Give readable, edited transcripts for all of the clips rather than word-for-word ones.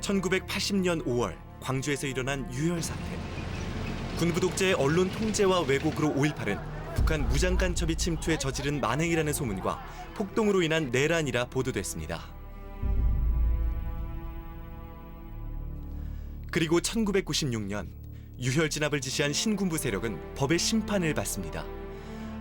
1980년 5월 광주에서 일어난 유혈 사태. 군부 독재의 언론 통제와 왜곡으로 5.18은 북한 무장 간첩이 침투해 저지른 만행이라는 소문과 폭동으로 인한 내란이라 보도됐습니다. 그리고 1996년 유혈 진압을 지시한 신군부 세력은 법의 심판을 받습니다.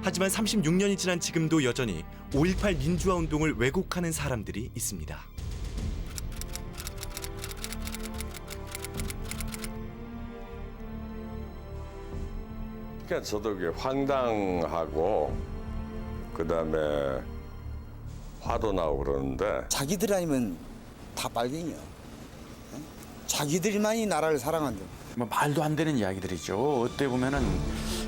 하지만 36년이 지난 지금도 여전히 5.18 민주화 운동을 왜곡하는 사람들이 있습니다. 그러니까 저도 그게 황당하고 그다음에 화도 나고 그러는데 자기들 아니면 다 빨갱이야. 자기들만이 나라를 사랑한다. 뭐 말도 안 되는 이야기들이죠. 어떻게 보면은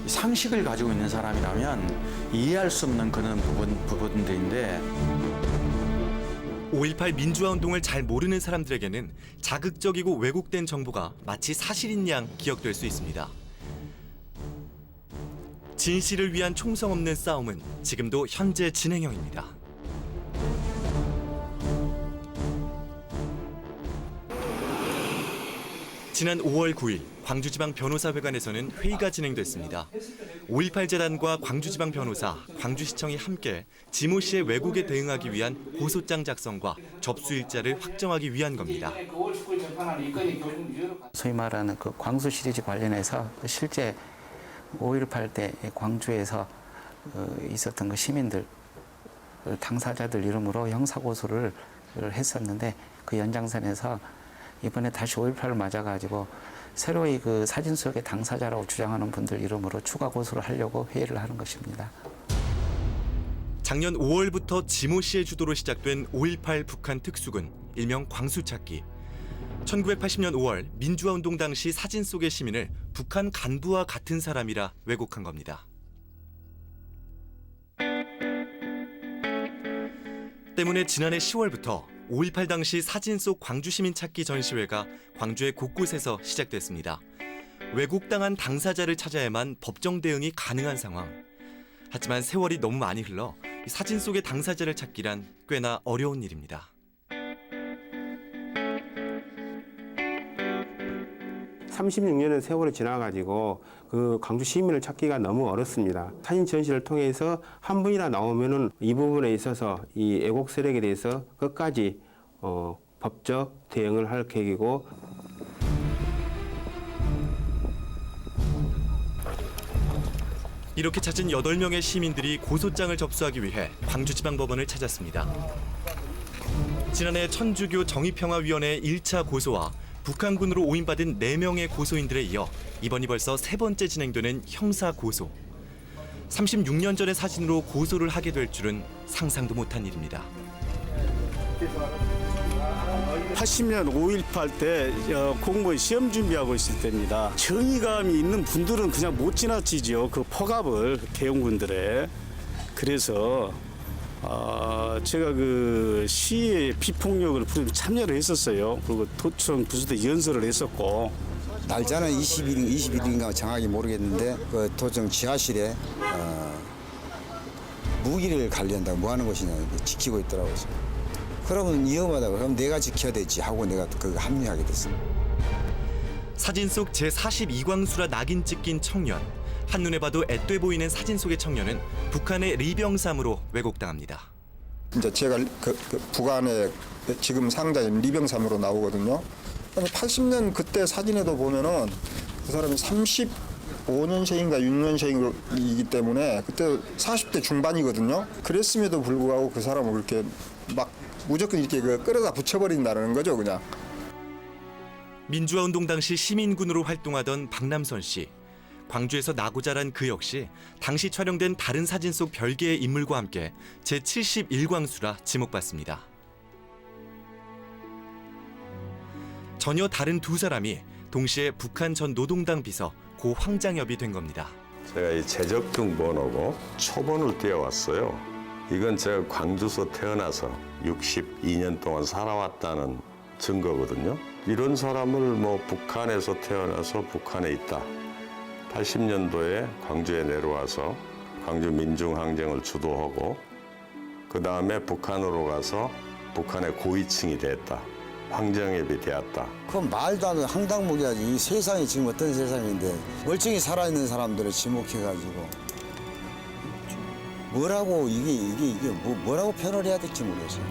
상식을 가지고 있는 사람이라면 이해할 수 없는 그런 부분들인데 5.18 민주화 운동을 잘 모르는 사람들에게는 자극적이고 왜곡된 정보가 마치 사실인 양 기억될 수 있습니다. 진실을 위한 총성 없는 싸움은 지금도 현재 진행형입니다. 지난 5월 9일 광주지방변호사회관에서는 회의가 진행됐습니다. 5.18 재단과 광주지방 변호사, 광주시청이 함께 지모 씨의 왜곡에 대응하기 위한 고소장 작성과 접수 일자를 확정하기 위한 겁니다. 소위 말하는 그 광수 시리즈 관련해서 실제 5.18 때 광주에서 있었던 그 시민들, 당사자들 이름으로 형사고소를 했었는데 그 연장선에서 이번에 다시 5.18을 맞아가지고 새로이 그 사진 속의 당사자라고 주장하는 분들 이름으로 추가 고소를 하려고 회의를 하는 것입니다. 작년 5월부터 지모 씨의 주도로 시작된 5.18 북한 특수군, 일명 광수찾기. 1980년 5월 민주화 운동 당시 사진 속의 시민을 북한 간부와 같은 사람이라 왜곡한 겁니다. 때문에 지난해 10월부터 5.18 당시 사진 속 광주 시민 찾기 전시회가 광주의 곳곳에서 시작됐습니다. 왜곡당한 당사자를 찾아야만 법정 대응이 가능한 상황. 하지만 세월이 너무 많이 흘러 사진 속의 당사자를 찾기란 꽤나 어려운 일입니다. (36년의) 세월이 지나가지고 그 광주 시민을 찾기가 너무 어렵습니다. 사진 전시를 통해서 한 분이나 나오면은 이 부분에 있어서 이 애국 세력에 대해서 끝까지 법적 대응을 할 계획이고. 이렇게 찾은 8명의 시민들이 고소장을 접수하기 위해 광주지방법원을 찾았습니다. 지난해 천주교 정의평화위원회의 1차 고소와 북한군으로 오인받은 4명의 고소인들에 이어 이번이 벌써 3번째 진행되는 형사 고소. 36년 전의 사진으로 고소를 하게 될 줄은 상상도 못한 일입니다. 80년 5.18 때 공무원 시험 준비하고 있을 때입니다. 정의감이 있는 분들은 그냥 못 지나치죠. 그 폭압을 계엄군들의. 그래서 제가 그 시의 비폭력을 참여를 했었어요. 그리고 도청 부수대 연설을 했었고. 날짜는 21일인가 정확히 모르겠는데 그 도청 지하실에 무기를 관리한다고 뭐 하는 것이냐 지키고 있더라고요. 그러면 위험하다고 그럼 내가 지켜야 되지 하고 내가 그 합류하게 됐습니다. 사진 속 제42광수라 낙인 찍힌 청년. 한눈에 봐도 앳돼 보이는 사진 속의 청년은 북한의 리병삼으로 왜곡당합니다. 이제 제가 북한의 지금 상자인 리병삼으로 나오거든요. 80년 그때 사진에도 보면은 그 사람이 35년생인가 6년생이기 때문에 그때 40대 중반이거든요. 그랬음에도 불구하고 그 사람을 그렇게 막 무조건 이렇게 끌어다 붙여버린다는 거죠, 그냥. 민주화 운동 당시 시민군으로 활동하던 박남선 씨. 광주에서 나고 자란 그 역시 당시 촬영된 다른 사진 속 별개의 인물과 함께 제71광수라 지목받습니다. 전혀 다른 두 사람이 동시에 북한 전 노동당 비서 고 황장엽이 된 겁니다. 제가 이 재적등 번호고 초번을 띄워왔어요. 이건 제가 광주에서 태어나서 62년 동안 살아왔다는 증거거든요. 이런 사람을 뭐 북한에서 태어나서 북한에 있다. 80년도에 광주에 내려와서 광주 민중항쟁을 주도하고 그 다음에 북한으로 가서 북한의 고위층이 됐다. 황정엽이 되었다. 그건 말도 안 되는 황당무계하지. 이 세상이 지금 어떤 세상인데 멀쩡히 살아있는 사람들을 지목해가지고 뭐라고 이게 뭐라고 표현을 해야 될지 모르겠어요.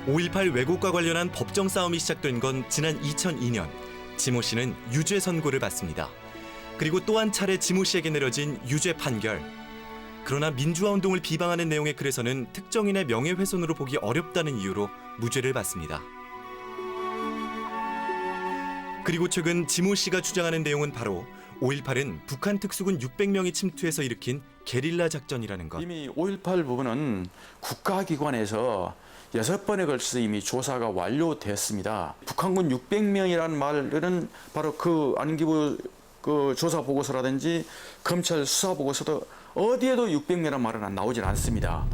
5.18 왜곡과 관련한 법정 싸움이 시작된 건 지난 2002년. 지모 씨는 유죄 선고를 받습니다. 그리고 또 한 차례 지모 씨에게 내려진 유죄 판결. 그러나 민주화 운동을 비방하는 내용의 글에서는 특정인의 명예훼손으로 보기 어렵다는 이유로 무죄를 받습니다. 그리고 최근 지모 씨가 주장하는 내용은 바로 5.18은 북한 특수군 600명이 침투해서 일으킨 게릴라 작전이라는 것. 이미 5.18 부분은 국가기관에서 6번에 걸쳐서 이미 조사가 완료됐습니다. 북한군 600명이라는 말은 바로 그 안기부 그 조사 보고서라든지 검찰 수사 보고서도 어디에도 600명이라는 말은 나오질 않습니다.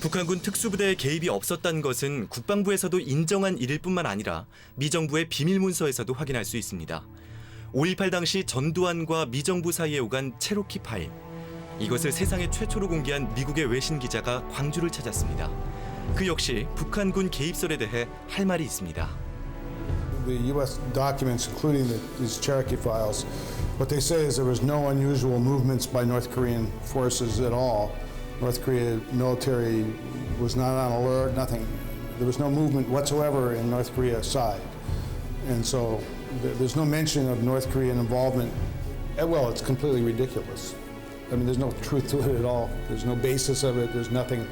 북한군 특수부대의 개입이 없었다는 것은 국방부에서도 인정한 일일 뿐만 아니라 미정부의 비밀문서에서도 확인할 수 있습니다. 5.18 당시 전두환과 미정부 사이에 오간 체로키 파일. 이것을 세상에 최초로 공개한 미국의 외신 기자가 광주를 찾았습니다. 그 역시 북한군 개입설에 대해 할 말이 있습니다. The U.S. documents, including these Cherokee files, what they say is there was no unusual movements by North Korean forces at all. North Korea military was not on alert, nothing. There was no movement whatsoever in North Korea side. And so there's no mention of North Korean involvement. Well, it's completely ridiculous. I mean, there's no truth to it at all. There's no basis of it. There's nothing.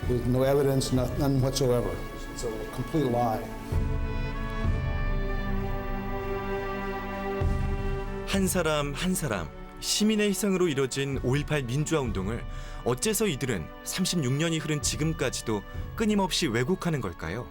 There's no evidence, none whatsoever. It's a complete lie. 한 사람 한 사람 시민의 희생으로 이뤄진 5.18 민주화 운동을 어째서 이들은 36년이 흐른 지금까지도 끊임없이 왜곡하는 걸까요?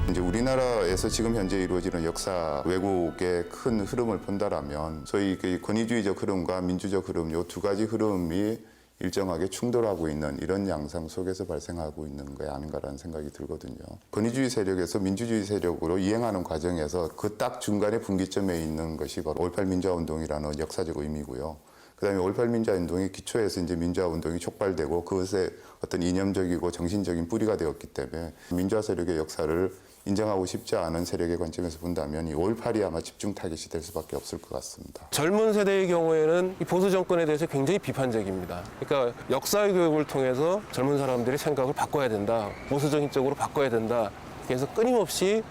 이제 우리나라에서 지금 현재 이루어지는 역사 왜곡의 큰 흐름을 본다라면 소위 권위주의적 흐름과 민주적 흐름 이 두 가지 흐름이 일정하게 충돌하고 있는 이런 양상 속에서 발생하고 있는 게 아닌가라는 생각이 들거든요. 권위주의 세력에서 민주주의 세력으로 이행하는 과정에서 그 딱 중간에 분기점에 있는 것이 바로 5.18 민주화 운동이라는 역사적 의미고요. 그다음에 5.18 민주화 운동의 기초에서 이제 민주화 운동이 촉발되고 그것에 어떤 이념적이고 정신적인 뿌리가 되었기 때문에 민주화 세력의 역사를 인정하고 싶지 않은 세력의 관점에서 본다면 이 5.18이 아마 집중 타깃이 될 수밖에 없을 것 같습니다. 젊은 세대의 경우에는 이 보수 정권에 대해서 굉장히 비판적입니다. 그러니까 역사의 교육을 통해서 젊은 사람들이 생각을 바꿔야 된다, 보수적인 쪽으로 바꿔야 된다. 그래서 끊임없이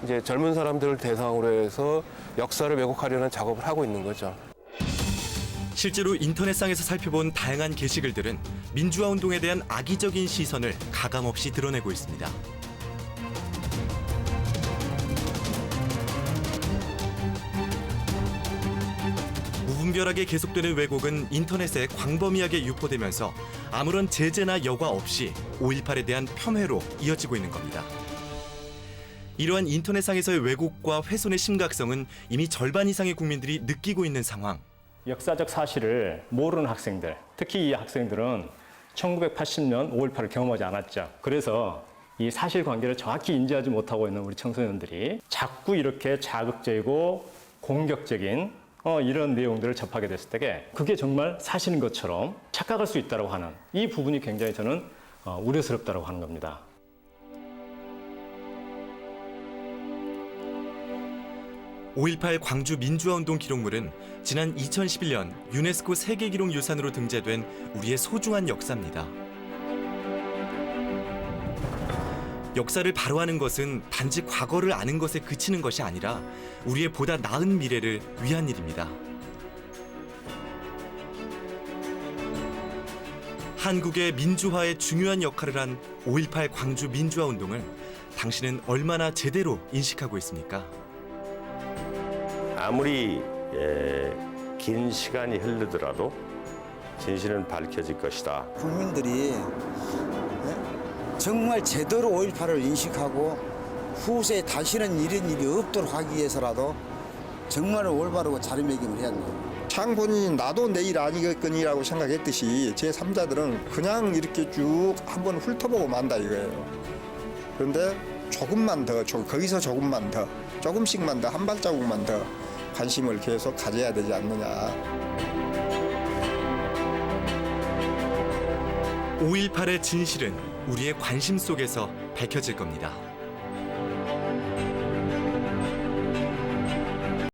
이제 젊은 사람들을 대상으로 해서 역사를 왜곡하려는 작업을 하고 있는 거죠. 실제로 인터넷상에서 살펴본 다양한 게시글들은 민주화 운동에 대한 악의적인 시선을 가감없이 드러내고 있습니다. 무분별하게 계속되는 왜곡은 인터넷에 광범위하게 유포되면서 아무런 제재나 여과 없이 5.18에 대한 폄훼로 이어지고 있는 겁니다. 이러한 인터넷상에서의 왜곡과 훼손의 심각성은 이미 절반 이상의 국민들이 느끼고 있는 상황. 역사적 사실을 모르는 학생들, 특히 이 학생들은 1980년 5.18을 경험하지 않았죠. 그래서 이 사실관계를 정확히 인지하지 못하고 있는 우리 청소년들이 자꾸 이렇게 자극적이고 공격적인 이런 내용들을 접하게 됐을 때 그게 정말 사실인 것처럼 착각할 수 있다고 하는 이 부분이 굉장히 저는 우려스럽다고 하는 겁니다. (5.18) 광주 민주화운동 기록물은 지난 2011년 유네스코 세계기록유산으로 등재된 우리의 소중한 역사입니다. 역사를 바로하는 것은 단지 과거를 아는 것에 그치는 것이 아니라 우리의 보다 나은 미래를 위한 일입니다. 한국의 민주화에 중요한 역할을 한 5.18 광주 민주화운동을 당신은 얼마나 제대로 인식하고 있습니까? 아무리 긴 시간이 흐르더라도 진실은 밝혀질 것이다. 국민들이 정말 제대로 5.18을 인식하고 후세에 다시는 이런 일이 없도록 하기 위해서라도 정말 올바르고 자리매김을 해야 합니다. 장본인이 나도 내일 아니겠거니라고 생각했듯이 제3자들은 그냥 이렇게 쭉 한번 훑어보고 만다 이거예요. 그런데 조금만 더, 거기서 조금만 더, 조금씩만 더, 한 발자국만 더 관심을 계속 가져야 되지 않느냐. 5.18의 진실은 우리의 관심 속에서 밝혀질 겁니다.